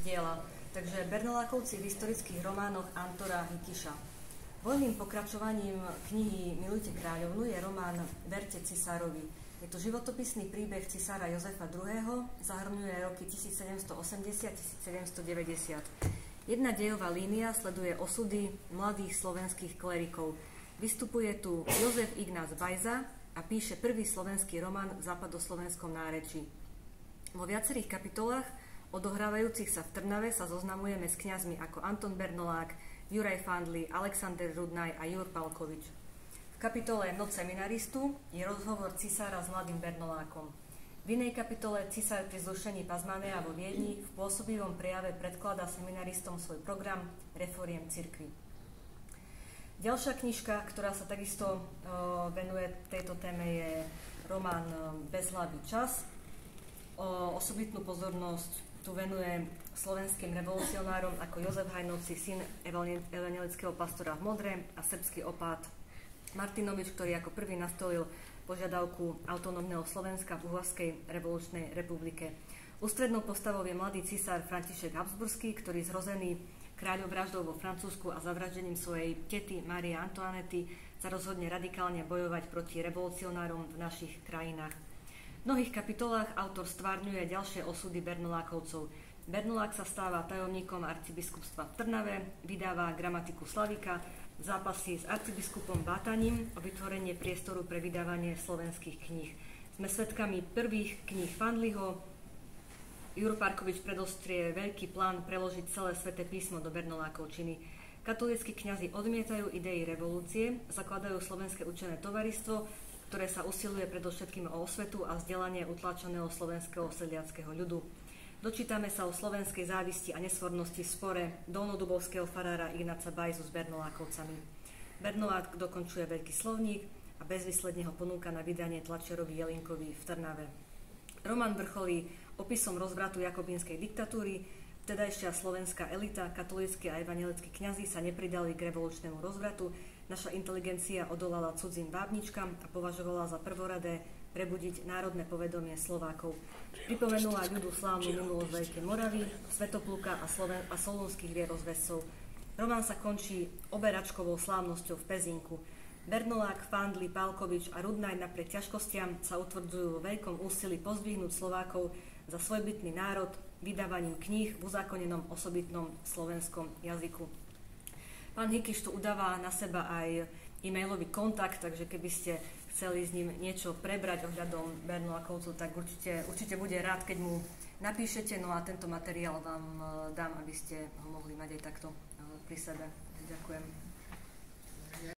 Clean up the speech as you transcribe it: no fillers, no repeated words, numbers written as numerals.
diela. Takže Bernolákovci v historických románoch Antora Hikiša. Voľným pokračovaním knihy Milujte kráľovnu je román Verte cisárovi. Je to životopisný príbeh cisára Jozefa II. Zahrňuje roky 1780-1790. Jedna dejová línia sleduje osudy mladých slovenských klerikov. Vystupuje tu Jozef Ignác Bajza a píše prvý slovenský román v západoslovenskom nárečí. Vo viacerých kapitolách odohrávajúcich sa v Trnave sa zoznamujeme s kňazmi ako Anton Bernolák, Juraj Fandli, Alexander Rudnaj a Jur Palkovič. V kapitole Noc seminaristu je rozhovor cisára s mladým Bernolákom. V inej kapitole cisár pri zrušení Pazmanea vo Viedni v pôsobivom prejave predkladá seminaristom svoj program Reforiem cirkvi. Ďalšia knižka, ktorá sa takisto venuje tejto téme, je román Bezhlavý čas. Osobitnú pozornosť tu venuje slovenským revolucionárom ako Jozef Hajnovci, syn evanjelického pastora v Modre, a srbský opát Martinovič, ktorý ako prvý nastolil požiadavku autonómneho Slovenska v Uhorskej revolučnej republike. Ústrednou postavou je mladý cisár František Habsburský, ktorý zhrozený kráľov vraždou vo Francúzsku a zavraždením svojej tety Márie Antoinety sa rozhodne radikálne bojovať proti revolucionárom v našich krajinách. V mnohých kapitolách autor stvárňuje ďalšie osudy Bernolákovcov. Bernolák sa stáva tajomníkom arcibiskupstva v Trnave, vydáva gramatiku Slavika, zápasy s arcibiskupom Bátaním o vytvorenie priestoru pre vydávanie slovenských kníh. Sme svedkami prvých kníh Fandliho. Juro Parkovič predostrie veľký plán preložiť celé sväté písmo do Bernolákovčiny. Katolícki kňazi odmietajú idei revolúcie, zakladajú Slovenské učené tovaristvo, ktoré sa usiluje predovšetkým o osvetu a vzdelanie utlačeného slovenského sedliackého ľudu. Dočítame sa o slovenskej závisti a nesvornosti v spore dolnodubovského farára Ignáca Bajzu s Bernolákovcami. Bernolák dokončuje veľký slovník a bezvýsledne ho ponúka na vydanie tlačiarovi Jelinkovi v Trnave. Román vrcholí opisom rozvratu jakobínskej diktatúry. Vtedajšia slovenská elita, katolícki a evanjelickí kňazi sa nepridali k revolučnému rozvratu. Naša inteligencia odolala cudzím vábničkam a považovala za prvoradé prebudiť národné povedomie Slovákov. Pripomenula ľudu slávnu minulosť Veľkej Moravy, Svätopluka a solúnskych vierozvescov. Román sa končí oberačkovou slávnosťou v Pezinku. Bernolák, Fandli, Pálkovič a Rudnaj napriek ťažkostiam sa utvrdzujú vo veľkom úsilí pozdvihnúť Slovákov za svojbytný národ vydávaním kníh v uzákonenom osobitnom slovenskom jazyku. Pán Hikiš tu udáva na seba aj e-mailový kontakt, takže keby ste chceli s ním niečo prebrať ohľadom Bernolákovcov, tak určite bude rád, keď mu napíšete, no a tento materiál vám dám, aby ste ho mohli mať aj takto pri sebe. Ďakujem.